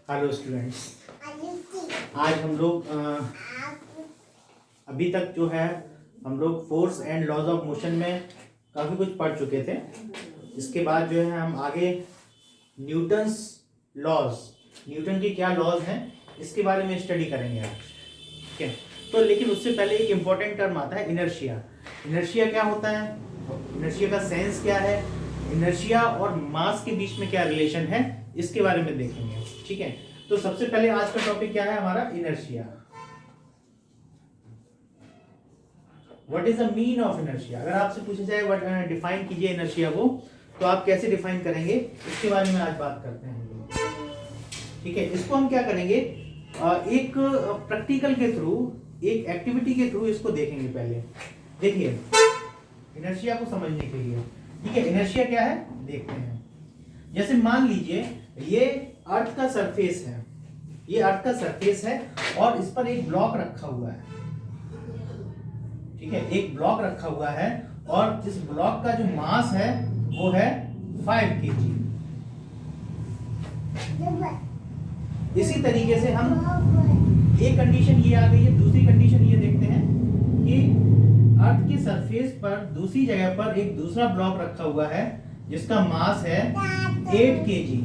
Hello students, आज हम लोग अभी तक जो है हम लोग force and laws of motion में काफ़ी कुछ पढ़ चुके थे। इसके बाद जो है हम आगे न्यूटन्स लॉज, न्यूटन के क्या लॉज हैं इसके बारे में स्टडी करेंगे आज। ठीक है, तो लेकिन उससे पहले एक इम्पॉर्टेंट टर्म आता है इनर्शिया। इनर्शिया क्या होता है, इनर्शिया का सेंस क्या है, इनर्शिया और मास के बीच में क्या रिलेशन है, इसके बारे में देखेंगे। ठीक है, तो सबसे पहले आज का टॉपिक क्या है हमारा, inertia. What is the mean of inertia. अगर आपसे पूछा जाए डिफाइन कीजिए इनर्शिया को, तो आप कैसे डिफाइन करेंगे, इसके बारे में आज बात करते हैं। ठीक है, इसको हम क्या करेंगे, एक प्रैक्टिकल के थ्रू, एक एक्टिविटी के थ्रू इसको देखेंगे। पहले देखिए इनर्शिया को समझने के लिए, ठीक है, इनर्शिया क्या है देखते हैं। जैसे मान लीजिए ये अर्थ का सरफेस है, ये अर्थ का सरफेस है और इस पर एक ब्लॉक रखा हुआ है। ठीक है, एक ब्लॉक रखा हुआ है और इस ब्लॉक का जो मास है वो है 5 kg। इसी तरीके से हम एक कंडीशन ये आ गई है, दूसरी कंडीशन ये देखते हैं कि अर्थ के सरफेस पर दूसरी जगह पर एक दूसरा ब्लॉक रखा हुआ है जिसका मास है 8 kg।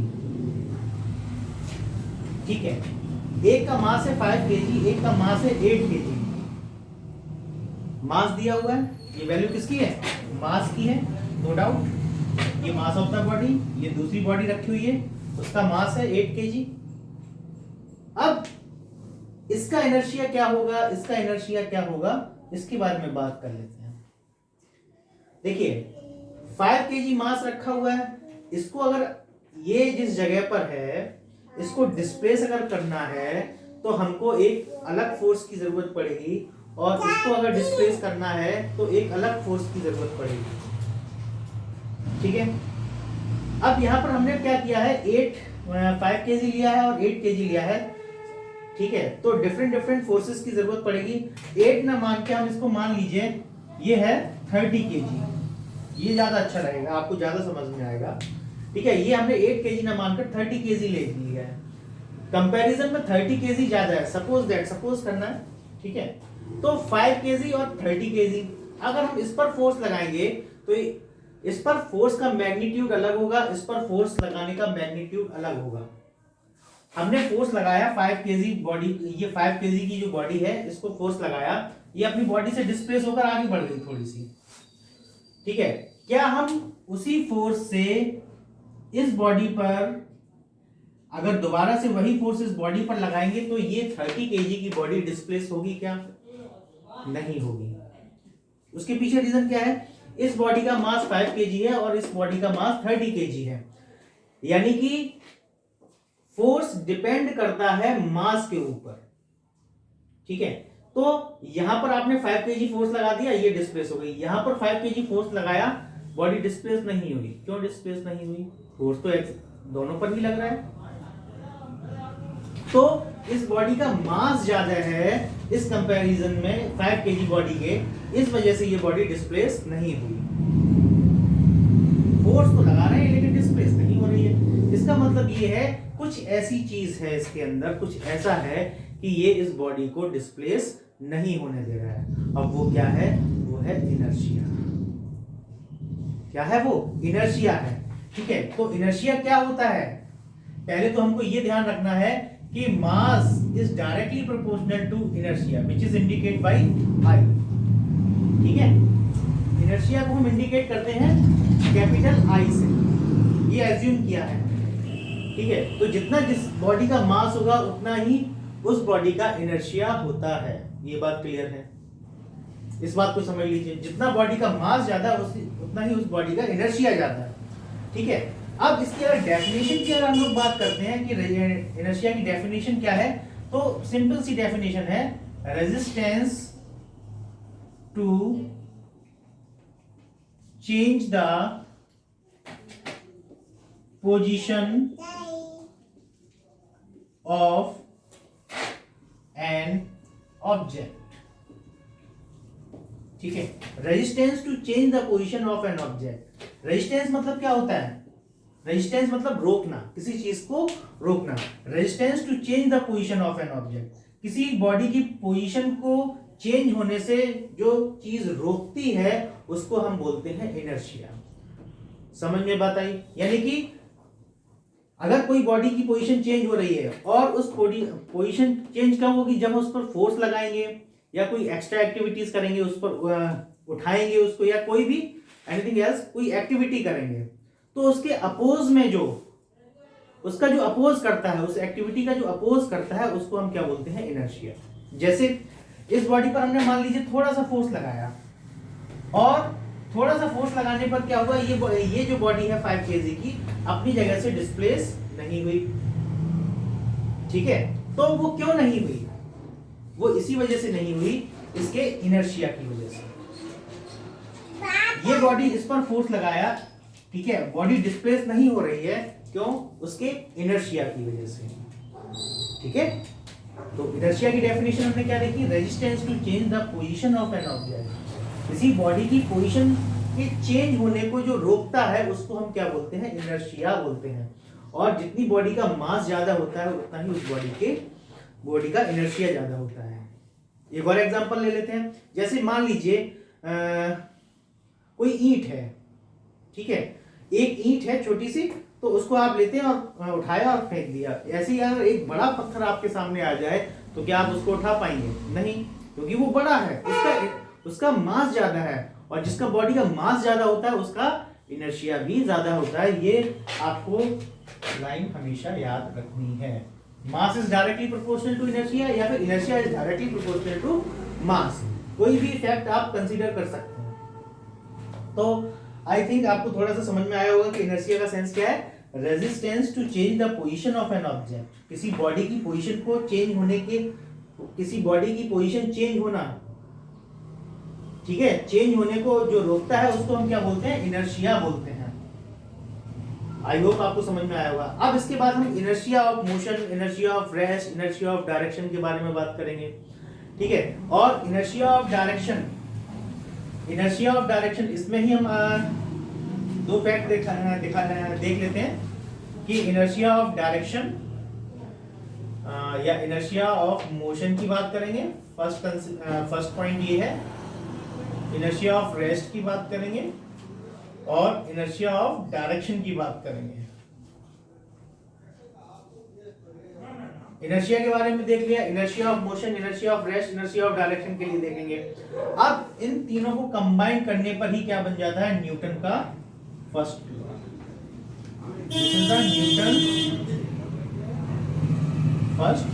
ठीक है, एक का मास है 5 kg, एक का मास है 8 kg। मास दिया हुआ है, ये वैल्यू किसकी है, मास की है, नो डाउट। ये मास ऑफ द बॉडी, ये दूसरी बॉडी रखी हुई है, उसका मास है 8 kg। अब इसका इनर्शिया क्या होगा, इसका इनर्शिया क्या होगा, इसके बारे में बात कर लेते हैं। देखिए 5 kg मास रखा हुआ है, इसको अगर ये जिस जगह पर है इसको डिस्प्लेस अगर करना है तो हमको एक अलग फोर्स की जरूरत पड़ेगी, और इसको अगर डिस्प्लेस करना है तो एक अलग फोर्स की जरूरत पड़ेगी। ठीक है, अब यहां पर हमने क्या किया है, 5 kg लिया है और 8 kg लिया है। ठीक है, तो डिफरेंट फोर्सेस की जरूरत पड़ेगी। 8 ना मान के हम इसको मान लीजिए ये है 30 kg, ये ज्यादा अच्छा रहेगा, आपको ज्यादा समझ में आएगा। ठीक है, ये हमने 8 kg ना मानकर 30 kg ले लिया है। कंपैरिजन में 30 kg ज्यादा है, सपोज करना है। ठीक है, तो 5 kg और 30 kg अगर हम इस पर फोर्स लगाएंगे तो इस पर फोर्स का मैग्नीट्यूड अलग होगा, इस पर फोर्स लगाने का मैग्नीट्यूड अलग होगा। हमने फोर्स लगाया 5 kg बॉडी, ये 5 kg की जो बॉडी है इसको फोर्स लगाया, ये अपनी बॉडी से डिस्प्लेस होकर आगे बढ़ गई थोड़ी सी। ठीक है, क्या हम उसी फोर्स से इस बॉडी पर अगर दोबारा से वही फोर्स इस बॉडी पर लगाएंगे तो ये 30 kg की बॉडी डिस्प्लेस होगी क्या, नहीं होगी। उसके पीछे रीजन क्या है, इस बॉडी का मास 5 kg है और इस बॉडी का मास 30 kg है, यानी कि फोर्स डिपेंड करता है मास के ऊपर। ठीक है, तो यहां पर आपने 5 kg फोर्स लगा दिया, ये डिस्प्लेस हो गई। यहां पर 5 kg फोर्स लगाया, बॉडी डिस्प्लेस नहीं हुई। क्यों डिस्प्लेस नहीं हुई, फोर्स तो दोनों पर ही लग रहा है। तो इस बॉडी का मास ज्यादा है इस कंपैरिजन में 5 kg बॉडी के, इस वजह से ये बॉडी डिस्प्लेस नहीं हुई। फोर्स तो लगा रहे हैं लेकिन डिस्प्लेस नहीं हो रही है। इसका मतलब ये है कुछ ऐसी चीज है इसके अंदर, कुछ ऐसा है कि ये इस बॉडी को डिस्प्लेस नहीं होने दे रहा है। अब वो क्या है, वो है इनर्शिया। क्या है वो, इनर्शिया है। ठीक है, तो इनर्शिया क्या होता है, पहले तो हमको ये ध्यान रखना है कि mass is directly proportional to inertia which is indicate by I. ठीक है, इनर्शिया को हम इंडिकेट करते हैं कैपिटल आई से, ये एज्यूम किया है। ठीक है, तो जितना जिस बॉडी का मास होगा उतना ही उस बॉडी का इनर्शिया होता है। ये बात क्लियर है, इस बात को समझ लीजिए, जितना बॉडी का मास ज्यादा उतना ही उस बॉडी का इनर्शिया ज्यादा है। ठीक है, अब इसकी अगर डेफिनेशन की अगर हम लोग बात करते हैं कि इनर्शिया की डेफिनेशन क्या है, तो सिंपल सी डेफिनेशन है, resistance to change the position of an object. ठीक है, resistance to change the position of an object. Resistance मतलब क्या होता है, रेजिस्टेंस मतलब रोकना, किसी चीज को रोकना। Resistance to change the position of an object, किसी बॉडी की पोजीशन को चेंज होने से जो चीज रोकती है उसको हम बोलते हैं इनर्शिया। समझ में बात आई? यानी कि अगर कोई बॉडी की पोजीशन चेंज हो रही है और उस पोजीशन चेंज कब होगी? जब उस पर फोर्स लगाएंगे या कोई एक्स्ट्रा एक्टिविटीज करेंगे, उस पर उठाएंगे उसको, या कोई भी एनीथिंग एल्स कोई एक्टिविटी करेंगे, तो उसके अपोज में जो उसका जो अपोज करता है, उस एक्टिविटी का जो अपोज करता है, उसको हम क्या बोलते हैं? इनर्शिया। जैसे इस बॉडी पर हमने मान लीजिए थोड़ा सा फोर्स लगाया, और थोड़ा सा फोर्स लगाने पर क्या हुआ? ये जो बॉडी है 5 kg की अपनी जगह से डिस्प्लेस नहीं हुई। ठीक है, तो वो क्यों नहीं हुई? वो इसी वजह से नहीं हुई, इसके इनर्शिया की वजह से। ये बॉडी इस पर फोर्स लगाया, ठीक है, बॉडी डिस्प्लेस नहीं हो रही है, क्यों? उसके इनर्शिया की वजह से। ठीक है, तो इनर्शिया की डेफिनेशन हमने क्या देखी? Resistance to change the position of an object, किसी बॉडी की पोजीशन के चेंज होने को जो रोकता है उसको हम क्या बोलते हैं? इनर्शिया बोलते हैं। और जितनी बॉडी का मास ज्यादा होता है उतना ही उस बॉडी का इनर्शिया ज्यादा होता है। एक और एग्जांपल ले लेते हैं। जैसे मान लीजिए कोई ईंट है, ठीक है, एक ईंट है छोटी सी, तो उसको आप लेते हैं और उठाया और फेंक दिया। ऐसे ही अगर एक बड़ा पत्थर आपके सामने आ जाए तो क्या आप उसको उठा पाएंगे? नहीं, क्योंकि वो बड़ा है, उसका मास ज्यादा है, और जिसका बॉडी का मास ज्यादा होता है उसका इनर्शिया भी ज्यादा होता है। ये आपको लाइन हमेशा याद रखनी है। Mass is directly proportional to inertia, या फिर inertia is directly proportional to mass. कोई भी फैक्ट आप कंसीडर कर सकते हैं। तो आई थिंक आपको थोड़ा सा समझ में आया होगा कि इनर्शिया का सेंस क्या है। Resistance to change the position of an object, किसी बॉडी की पोजीशन को चेंज होने के, किसी बॉडी की पोजीशन चेंज होना, ठीक है, चेंज होने को जो रोकता है उसको हम क्या बोलते हैं? इनर्शिया बोलते हैं। आई होप आपको समझ में आया होगा। अब इसके बाद हम inertia of motion, inertia of rest, inertia of direction के बारे में बात करेंगे। ठीक है, और inertia of direction, inertia of direction, इसमें ही हम दो फैक्ट देख लेते हैं कि इनर्शिया ऑफ डायरेक्शन या इनर्शिया ऑफ मोशन की बात करेंगे। फर्स्ट पॉइंट ये है, इनर्शिया ऑफ रेस्ट की बात करेंगे, और इनर्शिया ऑफ डायरेक्शन की बात करेंगे। इनर्शिया के बारे में देख लिया, inertia of motion, inertia of rest, inertia of direction के लिए देखेंगे। अब इन तीनों को कंबाइन करने पर ही क्या बन जाता है? न्यूटन का first law. This is the Newton first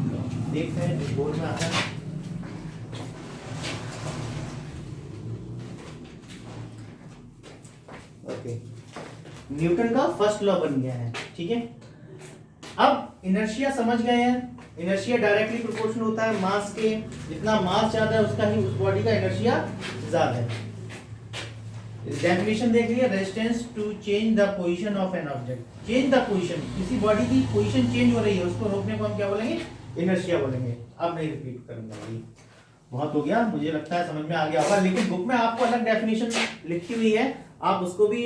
law. देखते हैं इस बोर्ड में आता है। ओके, न्यूटन का फर्स्ट लॉ बन गया है। ठीक है, अब इनर्शिया समझ गए हैं। इनर्शिया डायरेक्टली प्रोपोर्शनल होता है मास के, जितना मास ज्यादा है उसका ही उस बॉडी का इनर्शिया ज्यादा है। इस डेफिनेशन देख लिया, resistance to change the position of an object. Change the position, किसी बॉडी की पोजीशन चेंज हो रही है उसको रोकने को हम क्या बोलेंगे? इनर्शिया बोलेंगे। अब नहीं रिपीट करूंगा, बहुत हो गया, मुझे लगता है समझ में आ गया होगा। लेकिन बुक में आपको अलग डेफिनेशन लिखी हुई है, आप उसको भी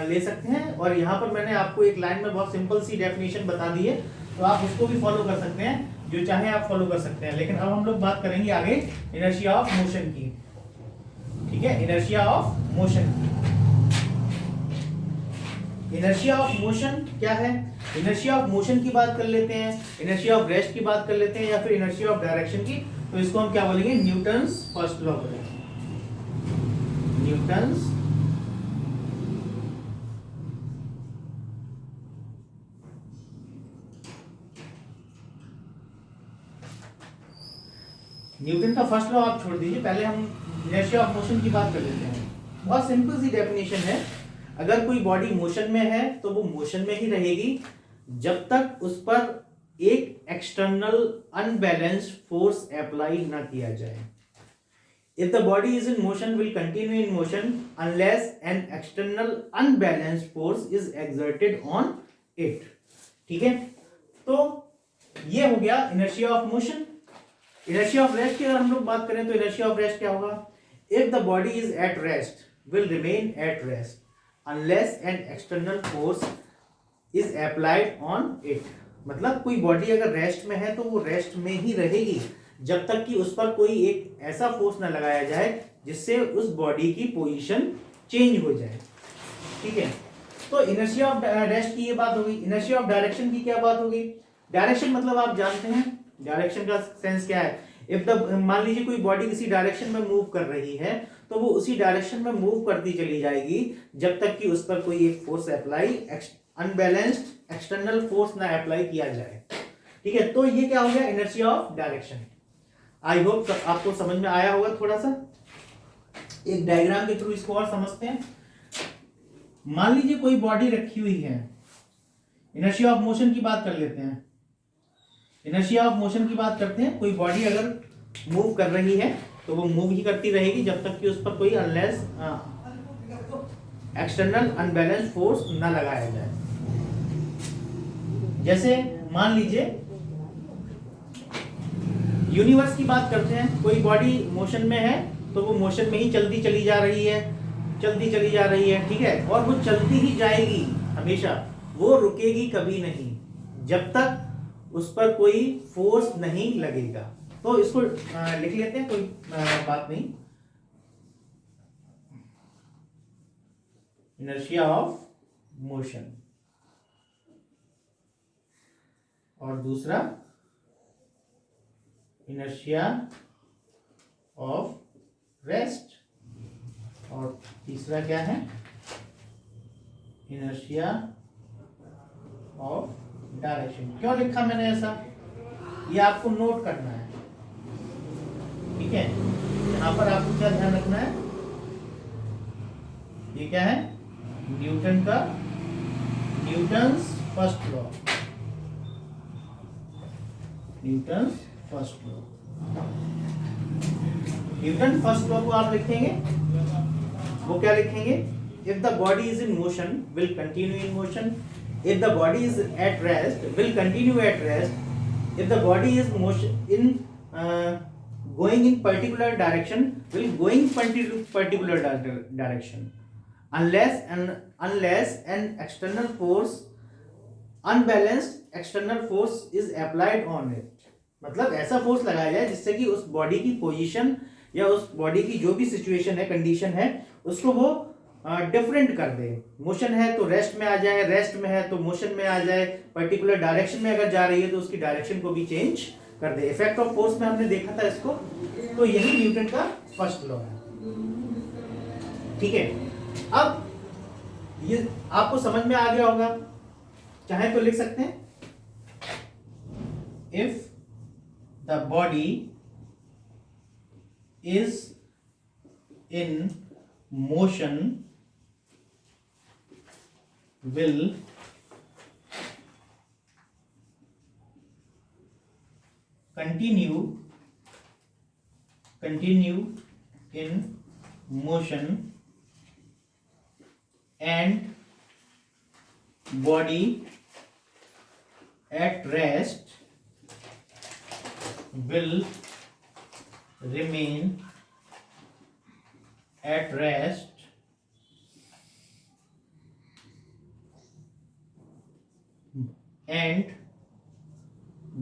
ले सकते हैं। और यहाँ पर मैंने आपको एक लाइन में बहुत सिंपल सी डेफिनेशन बता दी है, तो आप उसको भी फॉलो कर सकते हैं, जो चाहे आप फॉलो कर सकते हैं। लेकिन अब हम लोग बात करेंगे आगे इनर्शिया ऑफ मोशन की। ठीक है, इनर्शिया ऑफ मोशन की। इनर्शिया ऑफ मोशन क्या है? इनर्शिया ऑफ मोशन की बात कर लेते हैं, इनर्शिया ऑफ रेस्ट की बात कर लेते हैं, या फिर इनर्शिया ऑफ डायरेक्शन की। तो इसको हम क्या बोलेंगे? न्यूटन्स फर्स्ट लॉ बोलेंगे। न्यूटन्स न्यूटन का फर्स्ट लॉ आप छोड़ दीजिए, पहले हम इनर्शिया ऑफ मोशन की बात कर लेते हैं। बहुत सिंपल सी डेफिनेशन है। अगर कोई बॉडी मोशन में है तो वो मोशन में ही रहेगी जब तक उस पर एक एक्सटर्नल अनबैलेंस्ड फोर्स अप्लाई ना किया जाए। If the body is in motion, will continue in motion unless an external unbalanced force is exerted on it. ठीक है, तो ये हो गया inertia of motion. Inertia of rest की अगर हम लोग बात करें तो इनर्शिया ऑफ रेस्ट क्या होगा? If the body is at rest, will remain at rest unless an external force is applied on it. मतलब कोई बॉडी अगर रेस्ट में है तो वो रेस्ट में ही रहेगी जब तक कि उस पर कोई एक ऐसा फोर्स ना लगाया जाए जिससे उस बॉडी की पोजीशन चेंज हो जाए। ठीक है, तो इनर्शिया ऑफ रेस्ट की ये बात होगी। इनर्शिया ऑफ डायरेक्शन की क्या बात होगी? डायरेक्शन मतलब आप जानते हैं डायरेक्शन का सेंस क्या है। इफ द मान लीजिए कोई बॉडी किसी डायरेक्शन में मूव कर रही है तो वो उसी डायरेक्शन में मूव करती चली जाएगी जब तक कि उस पर कोई एक force apply, unbalanced external force ना अप्लाई किया जाए। ठीक है, तो ये क्या हो गया? Inertia of direction. I hope आपको समझ में आया होगा। थोड़ा सा एक डायग्राम के थ्रू इसको और समझते हैं। मान लीजिए कोई बॉडी रखी हुई है, इनर्शिया ऑफ मोशन की बात कर लेते हैं। इनर्शिया ऑफ मोशन की बात करते हैं। कोई बॉडी अगर मूव कर रही है तो वो मूव ही करती रहेगी जब तक कि उस पर कोई अनलेस एक्सटर्नल अनबैलेंस फोर्स ना लगाया जाए। जैसे मान लीजिए यूनिवर्स की बात करते हैं। कोई बॉडी मोशन में है तो वो मोशन में ही चलती चली जा रही है, चलती चली जा रही है। ठीक है, और वो चलती ही जाएगी हमेशा, वो रुकेगी कभी नहीं जब तक उस पर कोई फोर्स नहीं लगेगा। तो इसको लिख लेते हैं, कोई बात नहीं। इनर्शिया ऑफ मोशन और दूसरा इनर्शिया ऑफ रेस्ट और तीसरा क्या है? Inertia of direction. क्यों लिखा मैंने ऐसा? ये आपको नोट करना है। ठीक है, यहां पर आपको क्या ध्यान रखना है? ये क्या है? न्यूटन का Newton's first law. Newton's first law. Newton first law को आप लिखेंगे, वो क्या लिखेंगे? If the body is in motion will continue in motion, if the body is at rest will continue at rest, if the body is motion in going in particular direction will going particular direction, unless an external force, unbalanced external force is applied on it। मतलब ऐसा force लगाया जाए जिससे कि उस body की position या उस बॉडी की जो भी सिचुएशन है, कंडीशन है, उसको वो डिफरेंट कर दे। मोशन है तो रेस्ट में आ जाए, रेस्ट में है तो मोशन में आ जाए, पर्टिकुलर डायरेक्शन में अगर जा रही है तो उसकी डायरेक्शन को भी चेंज कर दे। इफेक्ट ऑफ फोर्स में हमने देखा था इसको, तो यही न्यूटन का फर्स्ट लॉ है। ठीक है, अब ये आपको समझ में आ गया होगा। चाहे तो लिख सकते हैं, if the body is in motion will continue in motion and body at rest will remain at rest and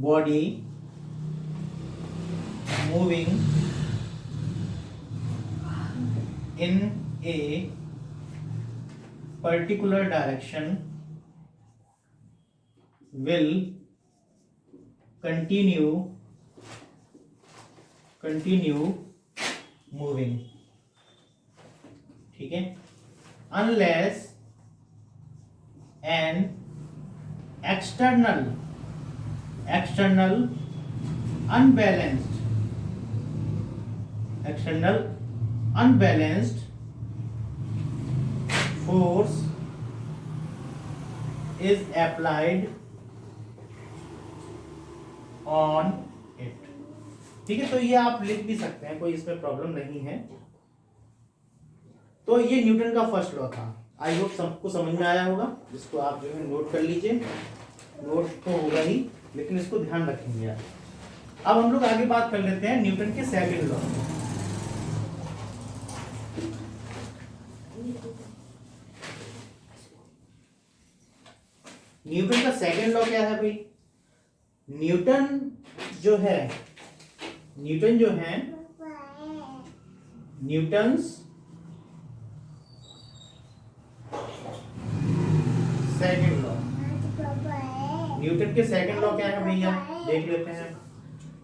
body moving in a particular direction will continue moving। ठीक है, unless an external unbalanced force is applied on it। ठीक है, तो ये आप लिख भी सकते हैं, कोई इसमें प्रॉब्लम नहीं है। तो ये न्यूटन का फर्स्ट लॉ था। आई होप सबको समझ में आया होगा। इसको आप जो है नोट कर लीजिए, नोट तो होगा ही लेकिन इसको ध्यान रखेंगे आप। अब हम लोग आगे बात कर लेते हैं न्यूटन के सेकंड लॉ। न्यूटन का सेकंड लॉ क्या है भाई? न्यूटन जो है न्यूटन्स सेकंड लॉ, न्यूटन के सेकंड लॉ क्या है भैया, देख लेते हैं।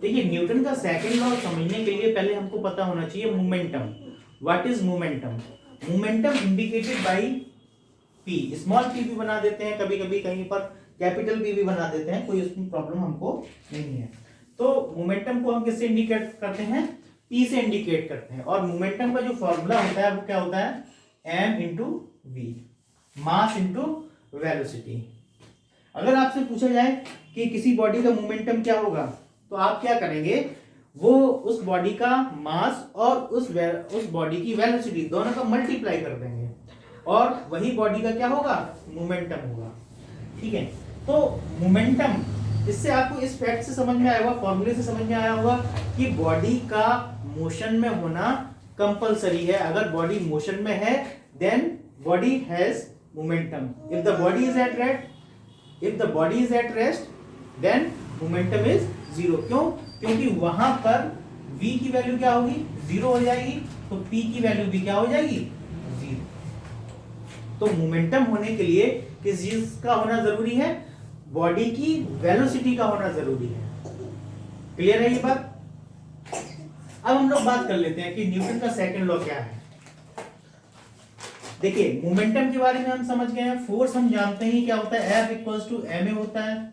देखिए न्यूटन का सेकंड लॉ समझने के लिए पहले हमको पता होना चाहिए momentum. What is momentum? Momentum indicated by P, small P भी बना देते हैं कभी कभी, कहीं पर कैपिटल पी भी बना देते हैं, कोई उसमें प्रॉब्लम हमको नहीं है। तो मोमेंटम को हम किससे इंडिकेट करते हैं? पी से इंडिकेट करते हैं। और मोमेंटम का जो फॉर्मूला होता है वो क्या होता है? M into V, mass into velocity. अगर आपसे पूछा जाए कि किसी बॉडी का मोमेंटम क्या होगा, तो आप क्या करेंगे? वो उस बॉडी का मास और उस बॉडी की वेलोसिटी दोनों का मल्टीप्लाई कर देंगे और वही बॉडी का क्या होगा? मोमेंटम होगा। ठीक है, तो मोमेंटम, इससे आपको इस फैक्ट से समझ में आया होगा, फॉर्मूले से समझ में आया होगा कि बॉडी का मोशन में होना कंपलसरी है। अगर बॉडी मोशन में है then body has momentum. If the body is at rest then momentum is zero. क्यों? क्योंकि वहां पर v की वैल्यू क्या होगी? जीरो हो जाएगी, तो p की वैल्यू भी क्या हो जाएगी? जीरो। तो मोमेंटम होने के लिए किस चीज का होना जरूरी है? बॉडी की वेलोसिटी का होना जरूरी है। क्लियर है ये बात? अब हम लोग बात कर लेते हैं कि न्यूटन का सेकंड लॉ क्या है। देखिए मोमेंटम के बारे में हम समझ गए हैं। फोर्स हम जानते हैं क्या होता है? F इक्वल्स टू ma होता है।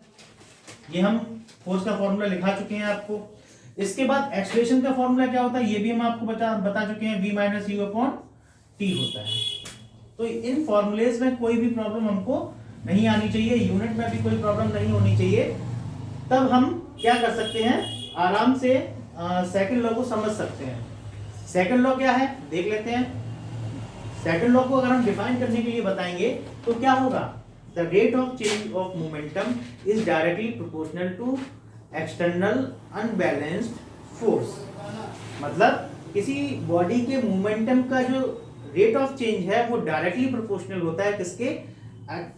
ये हम फोर्स का फॉर्मूला लिखा चुके हैं आपको। इसके बाद एक्सेलरेशन का फॉर्मूला क्या होता है ये भी हम आपको बता चुके हैं, v minus you upon T होता है। तो इन फॉर्मूलेज में कोई भी प्रॉब्लम हमको नहीं आनी चाहिए, यूनिट में भी कोई प्रॉब्लम नहीं होनी चाहिए। तब हम क्या कर सकते हैं? आराम से सेकंड लॉ को समझ सकते हैं। सेकंड लॉ क्या है देख लेते हैं। सेकंड लॉ को अगर हम डिफाइन करने के लिए बताएंगे तो क्या होगा? The rate of change of momentum is directly proportional to external unbalanced force। मतलब किसी बॉडी के मोमेंटम का जो रेट ऑफ चेंज है वो डायरेक्टली प्रोपोर्शनल होता है किसके?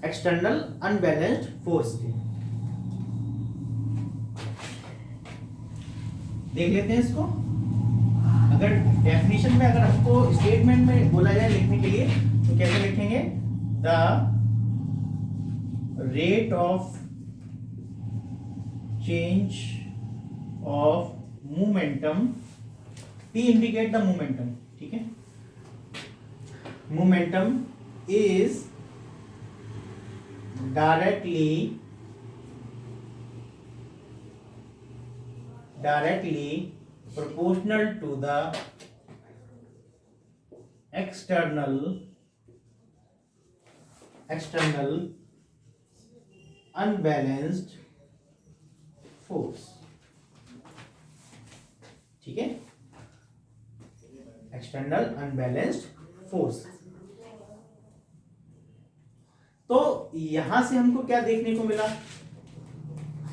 एक्सटर्नल अनबैलेंस्ड फोर्स के। देख लेते हैं इसको। अगर डेफिनेशन में अगर हमको स्टेटमेंट में बोला जाए लिखने के लिए तो कैसे लिखेंगे? The rate of change of momentum, P indicate the momentum, ठीक है? Momentum is directly proportional to the external unbalanced force. ठीक है, एक्सटर्नल अनबैलेंस्ड फोर्स। तो यहां से हमको क्या देखने को मिला,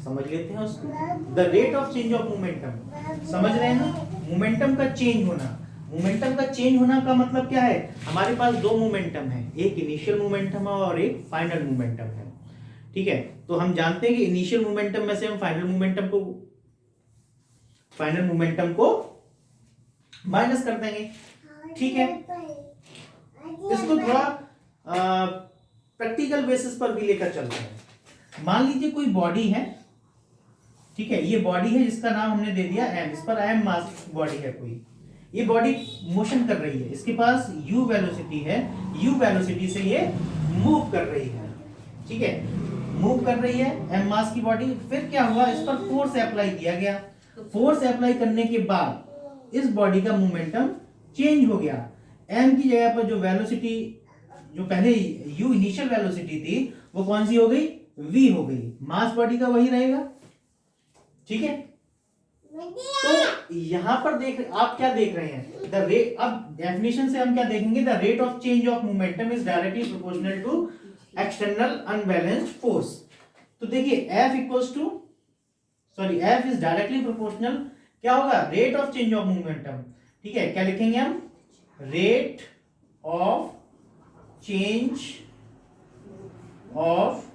समझ लेते हैं उसको। The rate of change of momentum, समझ रहे हैं ना? मोमेंटम का चेंज होना, मोमेंटम का चेंज होना का मतलब क्या है? हमारे पास दो मोमेंटम है, एक इनिशियल मोमेंटम है और एक फाइनल मोमेंटम है। ठीक है, तो हम जानते हैं कि इनिशियल मोमेंटम में से हम फाइनल मोमेंटम को माइनस कर देंगे। ठीक है, इसको थोड़ा प्रैक्टिकल बेसिस पर भी लेकर चलते हैं। मान लीजिए कोई बॉडी है, ठीक है, ये बॉडी है जिसका नाम हमने दे दिया m, इस पर m मास बॉडी है कोई। ये बॉडी मोशन कर रही है, इसके पास u वेलोसिटी है, u वेलोसिटी से ये मूव कर रही है। ठीक है, मूव कर रही है m मास की बॉडी। फिर क्या हुआ? इस पर फोर्स अप्लाई किया गया। फोर्स अप्लाई करने के बाद इस बॉडी का मोमेंटम चेंज हो गया। m की जगह पर जो वेलोसिटी, जो पहले u इनिशियल वेलोसिटी थी, वो कौन सी हो गई? v हो गई। मास बॉडी का वही रहेगा। ठीक है, तो यहां पर आप क्या देख रहे हैं? द रेट, अब डेफिनेशन से हम क्या देखेंगे? The rate of change of momentum is directly proportional to external unbalanced force. तो देखिए F इज डायरेक्टली प्रोपोर्शनल, क्या होगा? Rate of change of momentum. ठीक है, क्या लिखेंगे हम? Rate of change of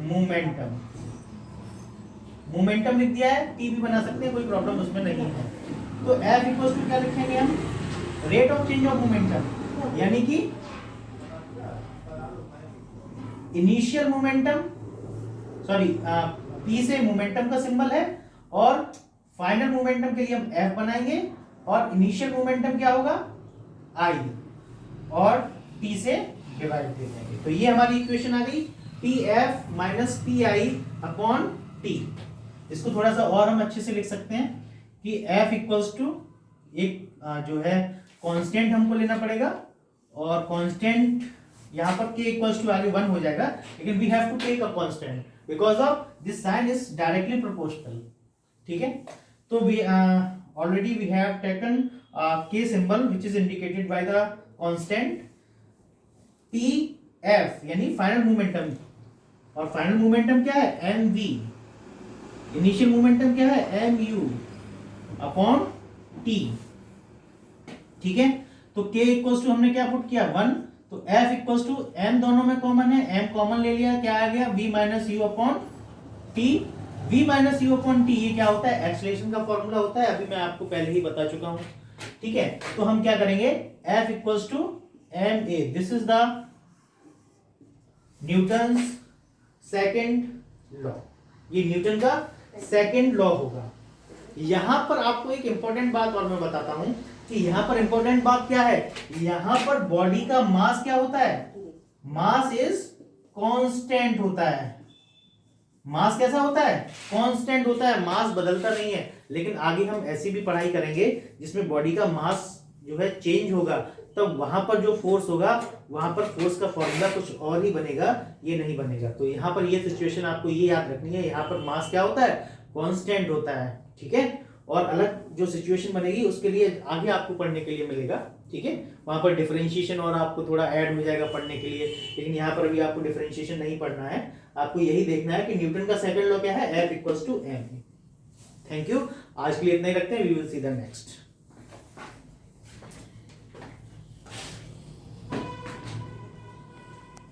momentum, momentum लिख दिया है, टी भी बना सकते हैं, कोई प्रॉब्लम उसमें नहीं है। तो F इक्वल्स टू क्या लिखेंगे हम, rate of change of momentum, यानी कि इनिशियल मोमेंटम, सॉरी P से मोमेंटम का सिंबल है, और फाइनल मोमेंटम के लिए हम F बनाएंगे, और इनिशियल मोमेंटम क्या होगा I, और T से डिवाइड दे देंगे। तो ये हमारी इक्वेशन आ गई, PF minus PI upon T। इसको थोड़ा सा और हम अच्छे से लिख सकते हैं कि F इक्वल्स टू एक जो है कांस्टेंट हमको लेना पड़ेगा, और कांस्टेंट यहाँ पर k इक्वल्स टू आगे 1 हो जाएगा, लेकिन we have to take a constant because of this sign is directly proportional. ठीक है, तो we already we have taken k symbol which is indicated by the constant PF यानी फाइनल मोमेंटम, और final momentum क्या है mv, initial momentum क्या है mu upon t। ठीक है, तो k इक्वल्स टू हमने क्या पुट किया 1, तो F इक्वल्स टू m दोनों में कॉमन है, m कॉमन ले लिया, क्या आ गया v minus you upon t। v minus you upon t ये क्या होता है, एक्सेलरेशन का फॉर्मूला होता है, अभी मैं आपको पहले ही बता चुका हूं। ठीक है, तो हम क्या करेंगे, F equals to ma, this is the Newton's second law, ये न्यूटन का सेकेंड लॉ होगा। यहां पर आपको एक इंपॉर्टेंट बात और मैं बताता हूं कि यहां पर इंपॉर्टेंट बात क्या है, यहां पर बॉडी का मास क्या होता है, मास इज कांस्टेंट होता है। मास कैसा होता है, कांस्टेंट होता है, मास बदलता नहीं है। लेकिन आगे हम ऐसी भी पढ़ाई करेंगे जिसमें बॉडी का मास जो है चेंज होगा, तब वहां पर जो फोर्स होगा, वहां पर फोर्स का फॉर्मूला कुछ और ही बनेगा, ये नहीं बनेगा। तो यहाँ पर ये सिचुएशन आपको ये याद रखनी है, यहाँ पर मास क्या होता है, कांस्टेंट होता है। ठीक है, और अलग जो सिचुएशन बनेगी उसके लिए आगे आपको पढ़ने के लिए मिलेगा। ठीक है, वहां पर डिफरेंशिएशन और आपको थोड़ा ऐड हो जाएगा पढ़ने के लिए, लेकिन यहाँ पर अभी आपको डिफरेंशिएशन नहीं पढ़ना है, आपको यही देखना है कि न्यूटन का सेकंड लॉ क्या है, F equals to ma। Thank you, आज के लिए इतना ही रखते हैं, we will see the next.